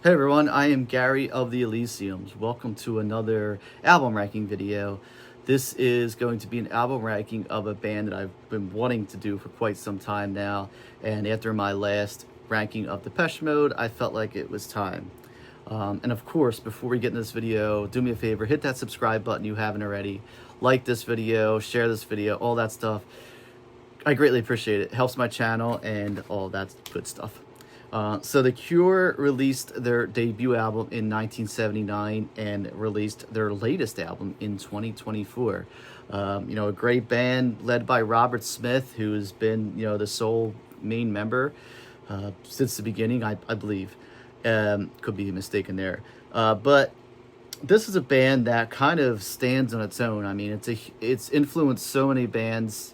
Hey everyone, I am Gary of the Elysiums. Welcome to another album ranking video. This is going to be an album ranking of a band that I've been wanting to do for quite some time now, and after my last ranking of Depeche Mode, I felt like it was time. And of course, before we get in this video, do me a favor, hit that subscribe button if you haven't already. Like this video, share this video, all that stuff. I greatly appreciate it. It helps my channel and all that good stuff. So The Cure released their debut album in 1979 and released their latest album in 2024. A great band led by Robert Smith, who has been, the sole main member since the beginning, I believe. Could be mistaken there. But this is a band that kind of stands on its own. I mean, it's influenced so many bands,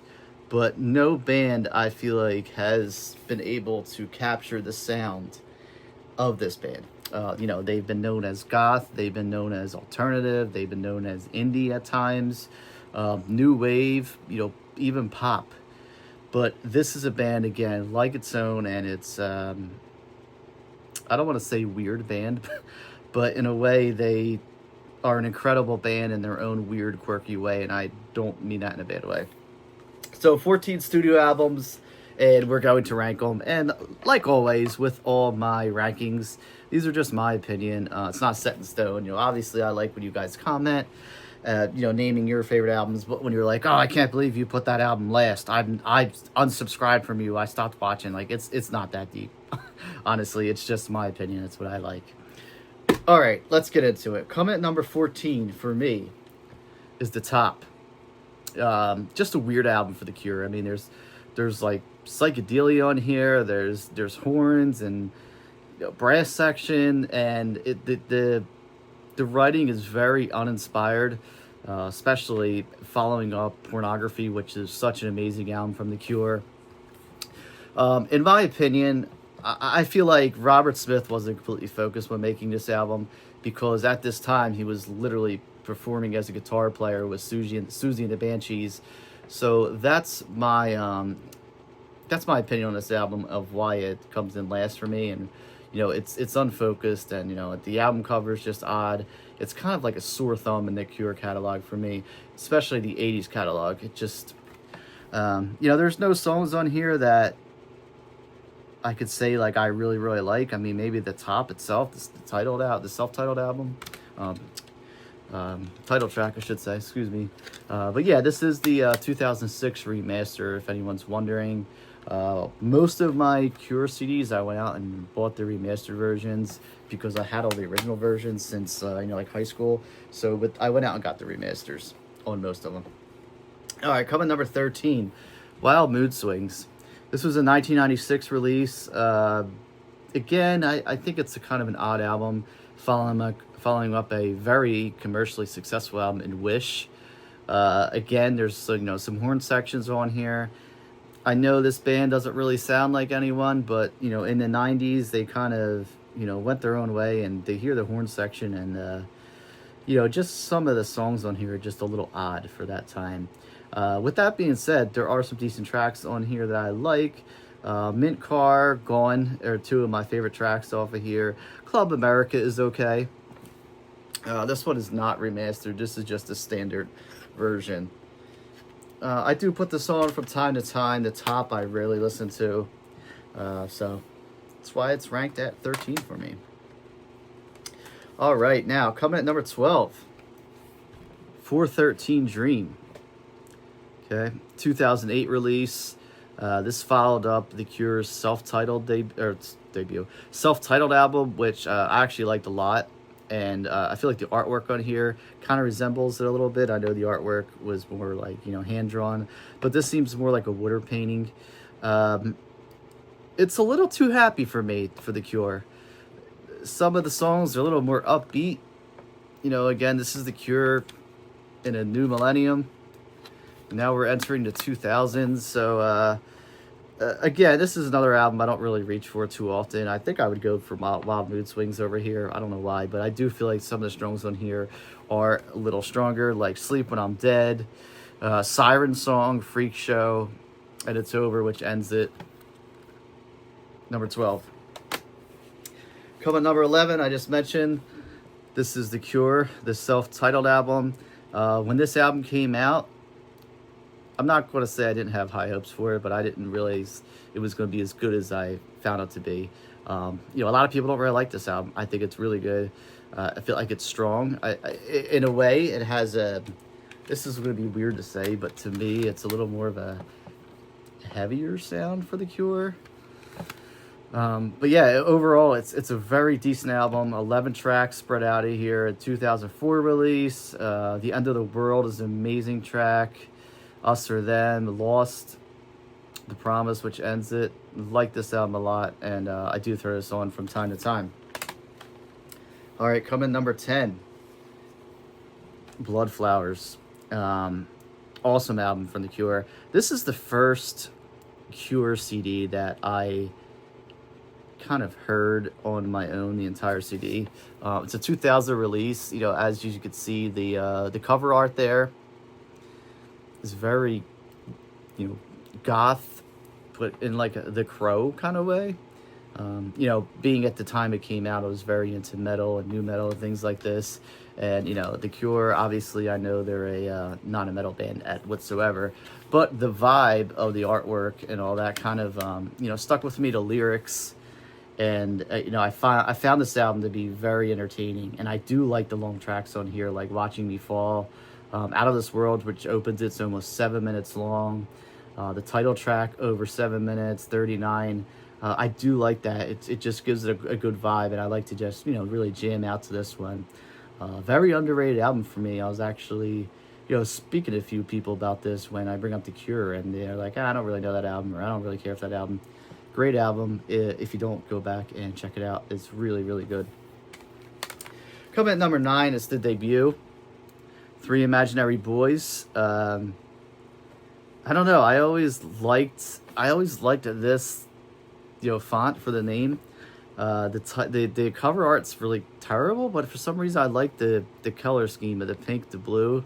but no band, I feel like, has been able to capture the sound of this band. They've been known as goth, they've been known as alternative, they've been known as indie at times, new wave, even pop. But this is a band, again, like its own, and it's, I don't want to say weird band, but in a way, they are an incredible band in their own weird, quirky way, and I don't mean that in a bad way. So 14 studio albums, and we're going to rank them. And like always, with all my rankings, these are just my opinion. It's not set in stone. Obviously, I like when you guys comment, naming your favorite albums. But when you're like, oh, I can't believe you put that album last. I unsubscribed from you. I stopped watching. Like, it's not that deep. Honestly, it's just my opinion. It's what I like. All right, let's get into it. Comment number 14 for me is The Top. Just a weird album for The Cure. I mean, there's like psychedelia on here. There's horns and brass section, and the writing is very uninspired, especially following up Pornography, which is such an amazing album from The Cure. In my opinion, I feel like Robert Smith wasn't completely focused when making this album, because at this time he was literally performing as a guitar player with Susie and the Banshees. So that's my opinion on this album of why it comes in last for me. And it's unfocused, and the album cover is just odd. It's kind of like a sore thumb in the Cure catalog for me, especially the 80s catalog. It just there's no songs on here that I could say like I really like. I mean, maybe The Top itself, the self-titled album, title track, I should say, excuse me. But yeah, this is the 2006 remaster, if anyone's wondering. Most of my Cure CDs, I went out and bought the remastered versions because I had all the original versions since like high school. So I went out and got the remasters on most of them. All right, coming number 13, Wild Mood Swings. This was a 1996 release. Again, I think it's a kind of an odd album, following up a very commercially successful album in Wish. Again, there's some horn sections on here. I know this band doesn't really sound like anyone, but in the 90s they kind of went their own way, and they hear the horn section, and just some of the songs on here are just a little odd for that time. With that being said, there are some decent tracks on here that I like. Mint Car, Gone are two of my favorite tracks off of here. Club America is okay. This one is not remastered. This is just a standard version. I do put this on from time to time. The Top I rarely listen to. So that's why it's ranked at 13 for me. All right, now coming at number 12. 413 Dream. Okay, 2008 release. This followed up The Cure's self-titled album, which I actually liked a lot. And I feel like the artwork on here kind of resembles it a little bit. I know the artwork was more like, hand-drawn, but this seems more like a water painting. It's a little too happy for me, for The Cure. Some of the songs are a little more upbeat. Again, this is The Cure in a new millennium. Now we're entering the 2000s, so again, this is another album I don't really reach for too often. I think I would go for Wild Mood Swings over here. I don't know why, but I do feel like some of the songs on here are a little stronger, like Sleep When I'm Dead, Siren Song, Freak Show, and It's Over, which ends it. Number 12. Coming number 11, I just mentioned, this is The Cure, the self-titled album. When this album came out, I'm not going to say I didn't have high hopes for it, but I didn't realize it was going to be as good as I found it to be. A lot of people don't really like this album. I think it's really good. I feel like it's strong. In a way, it has a... This is going to be weird to say, but to me, it's a little more of a heavier sound for The Cure. But yeah, overall, it's a very decent album. 11 tracks spread out of here. A 2004 release. The End of the World is an amazing track. Us or Them, Lost, The Promise, which ends it. Like this album a lot, and I do throw this on from time to time. All right, coming number 10, Bloodflowers. Awesome album from The Cure. This is the first Cure CD that I kind of heard on my own, the entire CD. It's a 2000 release. As you could see, the cover art there is very, goth, but in like the Crow kind of way. Being at the time it came out, I was very into metal and new metal and things like this. And, The Cure, obviously, I know they're not a metal band whatsoever. But the vibe of the artwork and all that kind of, stuck with me, the lyrics. And, I found this album to be very entertaining. And I do like the long tracks on here, like Watching Me Fall, Out of This World, which opens, it's almost 7 minutes long. The title track, over 7 minutes, 39. I do like that. It just gives it a good vibe, and I like to just, really jam out to this one. Very underrated album for me. I was actually, speaking to a few people about this when I bring up The Cure, and they're like, I don't really know that album, or I don't really care for that album. Great album. If you don't, go back and check it out. It's really, really good. Coming at number 9 is the debut, Three Imaginary Boys. I don't know. I always liked this, font for the name. The cover art's really terrible, but for some reason I like the color scheme of the pink, the blue.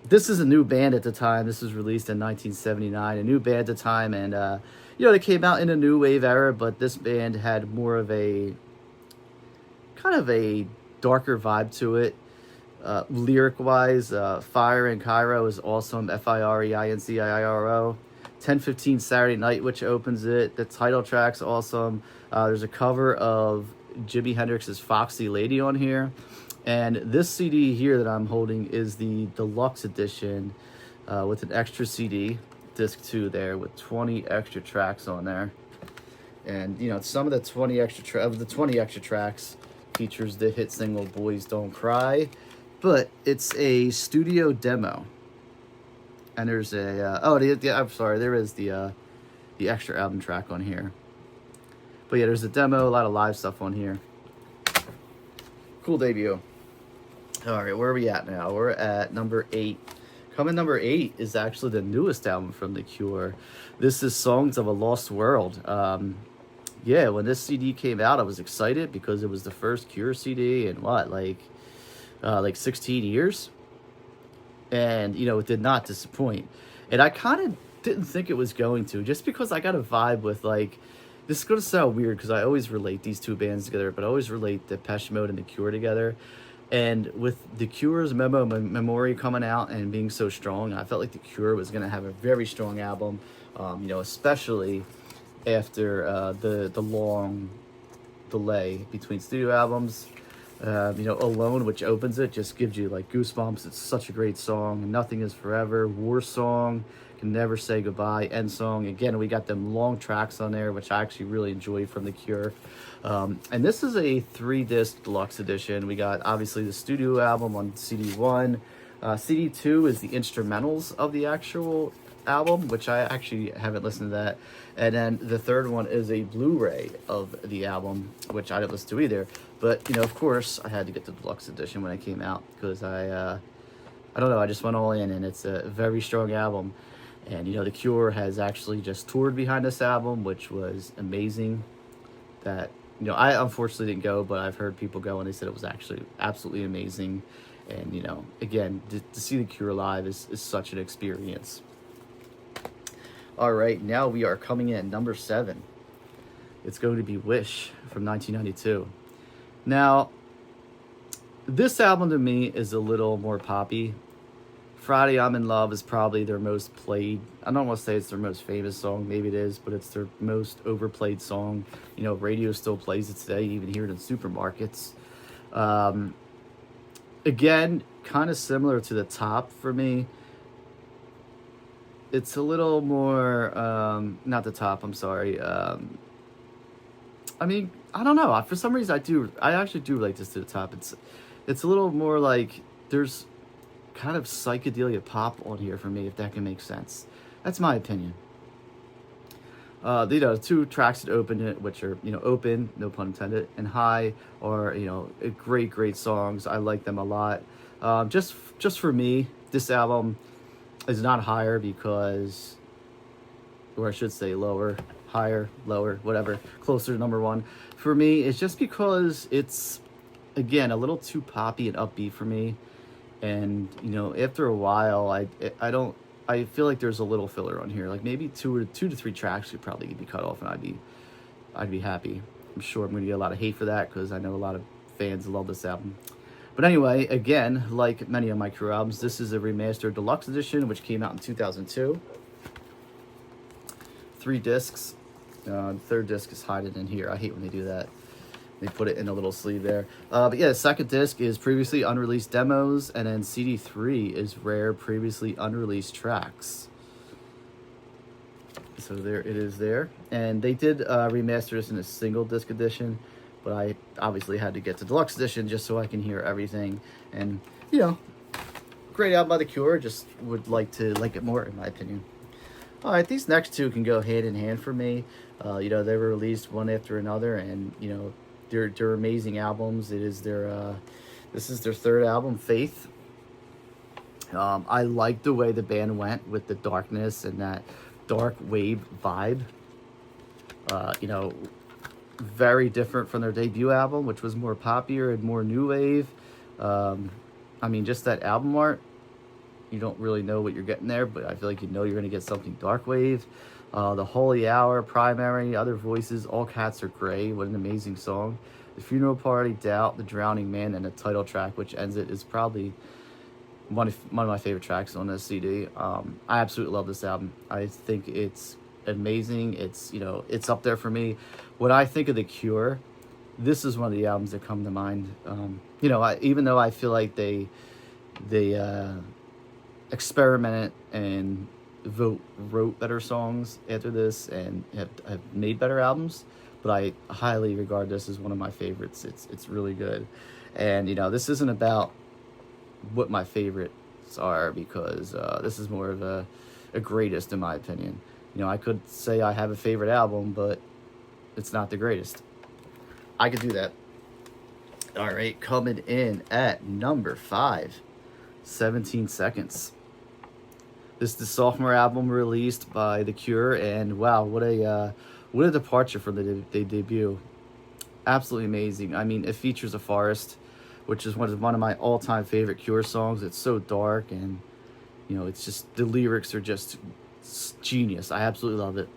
This is a new band at the time. This was released in 1979. A new band at the time, and they came out in a new wave era, but this band had more of a kind of a darker vibe to it. Lyric wise, Fire in Cairo is awesome. FIREINCIRO. 10:15 Saturday Night, which opens it. The title track's awesome. There's a cover of Jimi Hendrix's Foxy Lady on here. And this CD here that I'm holding is the deluxe edition with an extra CD, disc 2 there, with 20 extra tracks on there. And, some of the 20 extra tracks features the hit single Boys Don't Cry. But it's a studio demo. And there's a, I'm sorry, there is the extra album track on here. But yeah, there's a demo, a lot of live stuff on here. Cool debut. All right, where are we at now? We're at number 8. Coming number 8 is actually the newest album from The Cure. This is Songs of a Lost World. When this CD came out, I was excited because it was the first Cure CD in like 16 years. And, it did not disappoint. And I kind of didn't think it was going to, just because I got a vibe with, this is going to sound weird because I always relate these two bands together, but I always relate Depeche Mode and The Cure together. And with The Cure's Memory coming out and being so strong, I felt like The Cure was going to have a very strong album, especially after the long delay between studio albums. Alone, which opens it, just gives you goosebumps. It's such a great song. Nothing Is Forever, War Song, Can Never Say Goodbye, End Song. Again, we got them long tracks on there, which I actually really enjoyed from The Cure. And this is a 3-disc deluxe edition. We got obviously the studio album on CD 1. CD 2 is the instrumentals of the actual album, which I actually haven't listened to that. And then the third one is a Blu-ray of the album, which I didn't listen to either. But, of course, I had to get the deluxe edition when it came out because I don't know, I just went all in, and it's a very strong album. And, The Cure has actually just toured behind this album, which was amazing. That, I unfortunately didn't go, but I've heard people go, and they said it was actually absolutely amazing. And, again, to see The Cure live is such an experience. All right, now we are coming in at number 7. It's going to be Wish from 1992. Now, this album to me is a little more poppy. Friday I'm in Love is probably their most played. I don't want to say it's their most famous song. Maybe it is, but it's their most overplayed song. You know, radio still plays it today. You even hear it in supermarkets. Again, kind of similar to The Top for me. It's a little more, not The Top, I'm sorry. I mean, I don't know. For some reason, I actually do like this to The Top. It's a little more like, there's kind of psychedelia pop on here for me, if that can make sense. That's my opinion. The two tracks that open it, which are, Open, no pun intended, and High, are, great songs. I like them a lot. Just for me, this album is not higher because, or I should say lower, higher, lower, whatever, closer to number one. For me, it's just because it's, again, a little too poppy and upbeat for me. And, after a while, I feel like there's a little filler on here. Like maybe two to three tracks could probably be cut off, and I'd be happy. I'm sure I'm going to get a lot of hate for that because I know a lot of fans love this album. But anyway, again, like many of my Cure albums, this is a remastered deluxe edition, which came out in 2002. 3 discs. The third disc is hiding in here. I hate when they do that. They put it in a little sleeve there. But yeah, the second disc is previously unreleased demos, and then CD3 is rare previously unreleased tracks. So there it is there. And they did remaster this in a single disc edition, but I obviously had to get the deluxe edition just so I can hear everything. And, great album by The Cure. Just would like to like it more, in my opinion. All right, these next two can go hand in hand for me. They were released one after another, and, they're amazing albums. This is their third album, Faith. I like the way the band went with the darkness and that dark wave vibe. Very different from their debut album, which was more poppier and more new wave. Just that album art, you don't really know what you're getting there, but I feel like you're going to get something dark wave. The Holy Hour, Primary, Other Voices, All Cats Are Gray. What an amazing song. The Funeral Party, Doubt, The Drowning Man, and the title track, which ends it, is probably one of my favorite tracks on this CD. I absolutely love this album. I think it's amazing. It's up there for me. When I think of The Cure, this is one of the albums that come to mind. Even though I feel like they experimented and wrote better songs after this and have made better albums, but I highly regard this as one of my favorites. It's really good. And this isn't about what my favorites are, because this is more of a greatest, in my opinion. I could say I have a favorite album, but it's not the greatest. I could do that. All right, coming in at number 5, 17 Seconds. This is the sophomore album released by The Cure, and wow, what a departure from the debut. Absolutely amazing. It features a forest, which is one of my all-time favorite Cure songs. It's so dark, and it's just, the lyrics are just genius. I absolutely love it.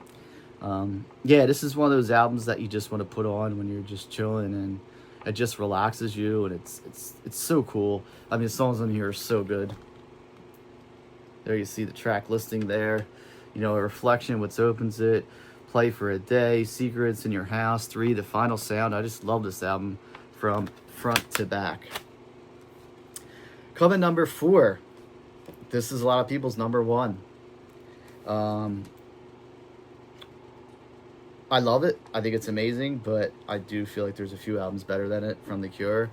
This is one of those albums that you just want to put on when you're just chilling, and it just relaxes you, and it's so cool. The songs on here are so good. There you see the track listing there. A Reflection, What Opens It, Play for a Day, Secrets in Your House, 3, The Final Sound. I just love this album from front to back. Coming number 4. This is a lot of people's number 1. I love it. I think it's amazing, but I do feel like there's a few albums better than it from The Cure,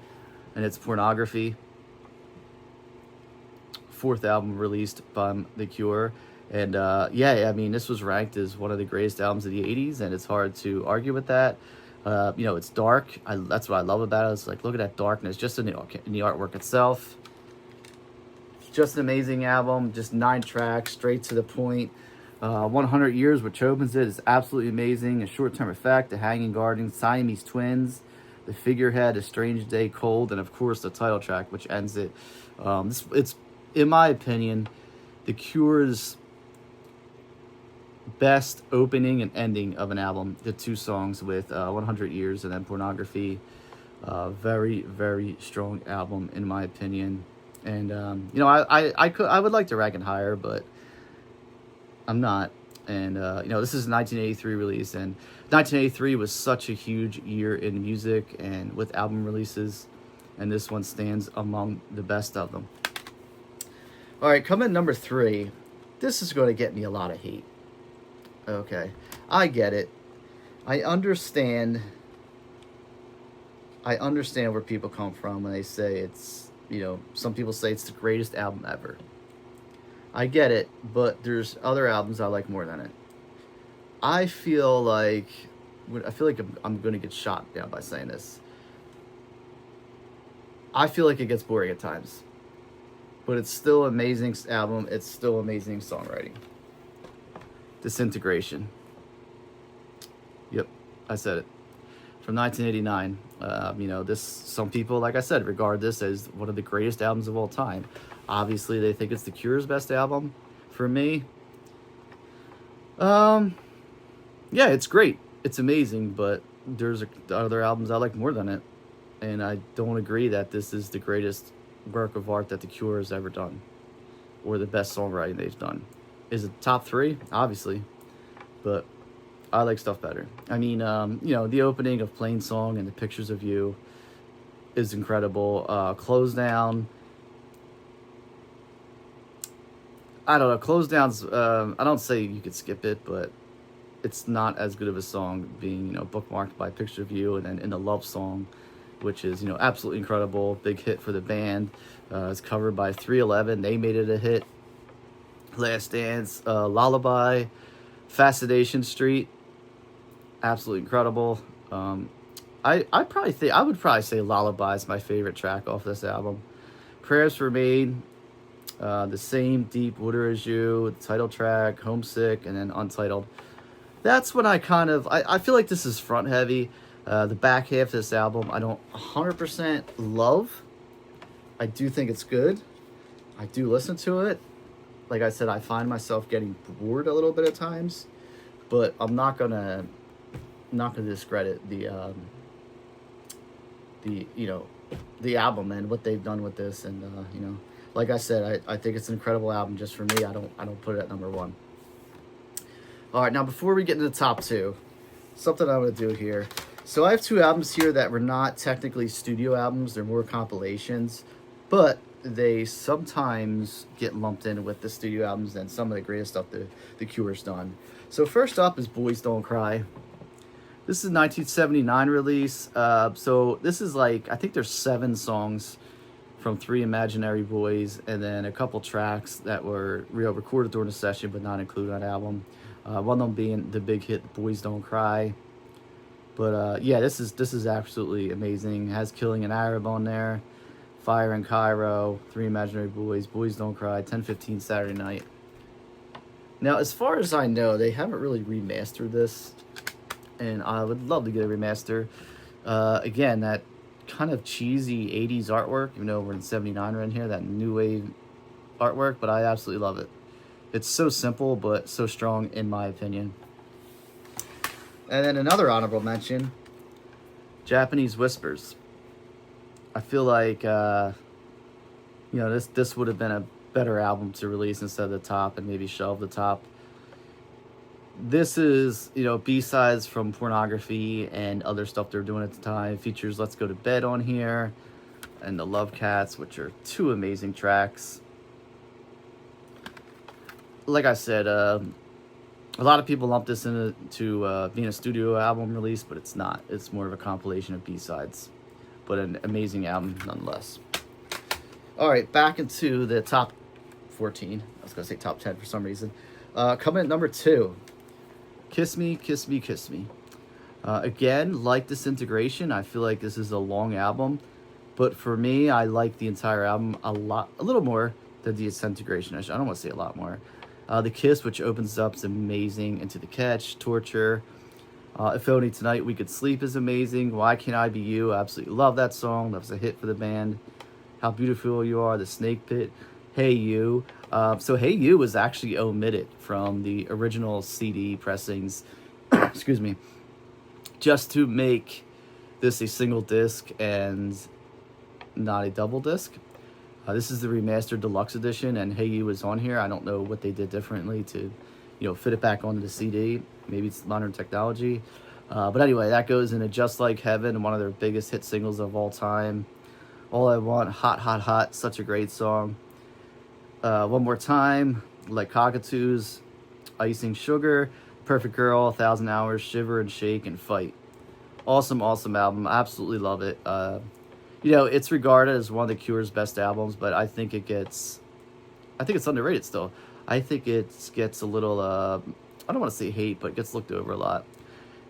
and it's Pornography. 4th album released by The Cure, and this was ranked as one of the greatest albums of the 80s, and it's hard to argue with that. It's dark. That's what I love about it. It's like, look at that darkness just in the artwork itself. Just an amazing album. Just 9 tracks, straight to the point. 100 Years, which opens it, is absolutely amazing. A Short-Term Effect, The Hanging Garden, Siamese Twins, The Figurehead, A Strange Day, Cold, and of course the title track, which ends it. It's, in my opinion, The Cure's best opening and ending of an album. The two songs with 100 Years and then Pornography. Very, very strong album in my opinion. And you know, I would like to rank it higher, but I'm not. And you know, this is a 1983 release, and 1983 was such a huge year in music and with album releases, and this one stands among the best of them. All right, coming at number 3. This is going to get me a lot of hate. Okay, I get it. I understand where people come from when they say it's, you know, some people say it's the greatest album ever. I get it, but there's other albums I like more than it. I feel like I'm going to get shot down by saying this. I feel like it gets boring at times, but it's still an amazing album. It's still amazing songwriting. Disintegration. Yep, I said it. From 1989. You know, some people, like I said, regard this as one of the greatest albums of all time. Obviously, they think it's The Cure's best album. For me, yeah, it's great. It's amazing, but there's other albums I like more than it. And I don't agree that this is the greatest work of art that The Cure has ever done, or the best songwriting they've done. Is it top 3? Obviously, but I like stuff better. I mean, you know, the opening of Plain Song and the Pictures of You is incredible. Close Down. I don't know. Close Down's, I don't say you could skip it, but it's not as good of a song being, you know, bookmarked by Picture of You, and then In the Love Song, which is, you know, absolutely incredible. Big hit for the band. It's covered by 311. They made it a hit. Last Dance, Lullaby, Fascination Street, absolutely incredible. I would probably say Lullaby is my favorite track off this album. Prayers for Me, The Same Deep Water as You, the title track, Homesick, and then Untitled. That's when I feel like this is front heavy. The back half of this album I don't 100% love. I do think it's good. I do listen to it. Like I said, I find myself getting bored a little bit at times, but I'm not gonna discredit the you know, the album and what they've done with this. And you know, like I said, I think it's an incredible album. Just for me, I don't put it at number 1. All right, now before we get into the top 2, something I'm gonna do here. So I have 2 albums here that were not technically studio albums; they're more compilations, but they sometimes get lumped in with the studio albums and some of the greatest stuff the Cure's done. So first up is Boys Don't Cry. This is a 1979 release. So this is like, I think there's 7 songs from 3 Imaginary Boys, and then a couple tracks that were recorded during the session but not included on the album. One of them being the big hit Boys Don't Cry. But yeah, this is absolutely amazing. It has Killing an Arab on there. Fire in Cairo, 3 Imaginary Boys, Boys Don't Cry, 10:15 Saturday Night. Now, as far as I know, they haven't really remastered this, and I would love to get a remaster. Again, that kind of cheesy 80s artwork, even though we're in 79 right here, that new wave artwork, but I absolutely love it. It's so simple, but so strong, in my opinion. And then another honorable mention, Japanese Whispers. I feel like, you know, this would have been a better album to release instead of the top, and maybe shelve the top. This is, you know, B-sides from Pornography and other stuff they're doing at the time. It features Let's Go to Bed on here, and The Love Cats, which are 2 amazing tracks. Like I said, a lot of people lump this into being a studio album release, but it's not. It's more of a compilation of B-sides, but an amazing album nonetheless. All right, back into the top 14. I was going to say top 10 for some reason. Coming at number 2, Kiss Me, Kiss Me, Kiss Me. Again, like Disintegration, I feel like this is a long album, but for me, I like the entire album a little more than Disintegration. I don't want to say a lot more. The Kiss, which opens up, is amazing. Into the Catch, Torture. If Only Tonight We Could Sleep is amazing. Why Can't I Be You? I absolutely love that song. That was a hit for the band. How Beautiful You Are, The Snake Pit, Hey You. So Hey You was actually omitted from the original CD pressings, excuse me, just to make this a single disc and not a double disc. This is the remastered deluxe edition, and Hey You is on here. I don't know what they did differently to, fit it back onto the CD. Maybe it's modern technology. But anyway, that goes into Just Like Heaven, one of their biggest hit singles of all time. All I Want, Hot, Hot, Hot, such a great song. One More Time, Like Cockatoos, Icing Sugar, Perfect Girl, 1,000 Hours, Shiver and Shake, and Fight. Awesome, awesome album. I absolutely love it. It's regarded as one of the Cure's best albums, but I think it's underrated still. I think it gets a little, I don't want to say hate, but it gets looked over a lot.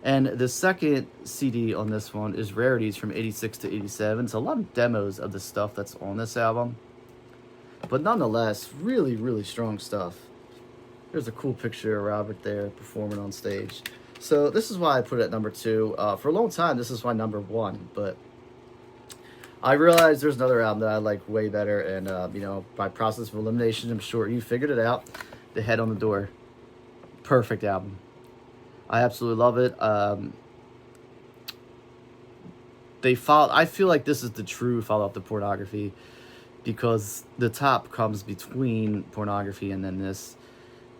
And the second CD on this one is Rarities from 86 to 87. It's a lot of demos of the stuff that's on this album. But nonetheless, really, really strong stuff. There's a cool picture of Robert there performing on stage. So this is why I put it at number 2. For a long time, this is my number 1. But I realized there's another album that I like way better. And, by process of elimination, I'm sure you figured it out. The Head on the Door. Perfect album. I absolutely love it. I feel like this is the true follow-up to Pornography, because the top comes between Pornography and then this.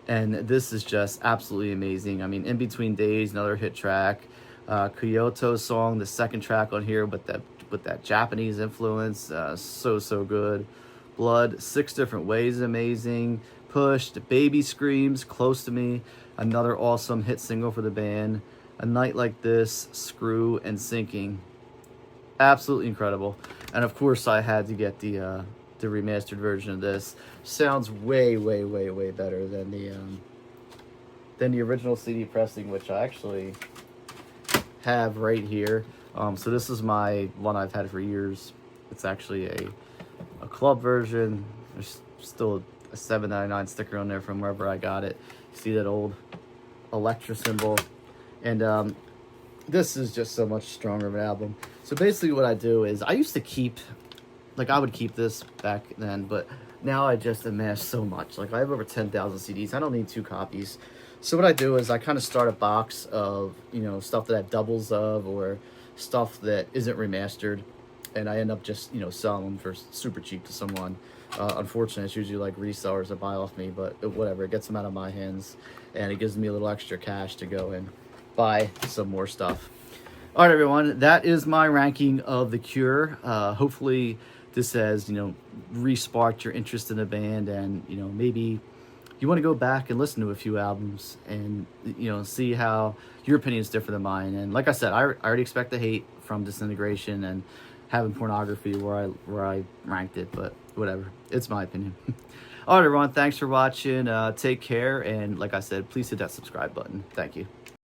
And this is just absolutely amazing. I mean, In Between Days, another hit track. Kyoto song, the second track on here with that Japanese influence. So good. Blood, 6 Different Ways, amazing. Pushed, Baby Screams, Close to Me, another awesome hit single for the band. A Night Like This, Screw, and Sinking. Absolutely incredible. And of course I had to get the remastered version of this. Sounds way better than the original CD pressing, which I actually have right here. So this is my one I've had for years. It's actually a club version. There's still a $7.99 sticker on there from wherever I got it. See that old Electra symbol? And this is just so much stronger of an album. So basically what I do is, I used to keep, I would keep this back then, but now I just amass so much. I have over 10,000 CDs. I don't need 2 copies. So what I do is I kind of start a box of, stuff that I have doubles of, or stuff that isn't remastered. And I end up just, selling them for super cheap to someone. Unfortunately, it's usually resellers that buy off me, but whatever. It gets them out of my hands, and it gives me a little extra cash to go and buy some more stuff. All right, everyone. That is my ranking of The Cure. Hopefully, this has, re-sparked your interest in the band, and, maybe you want to go back and listen to a few albums and, see how your opinion is different than mine. And like I said, I already expect the hate from Disintegration and having Pornography where I ranked it, but whatever. It's my opinion. All right, everyone. Thanks for watching. Take care. And like I said, please hit that subscribe button. Thank you.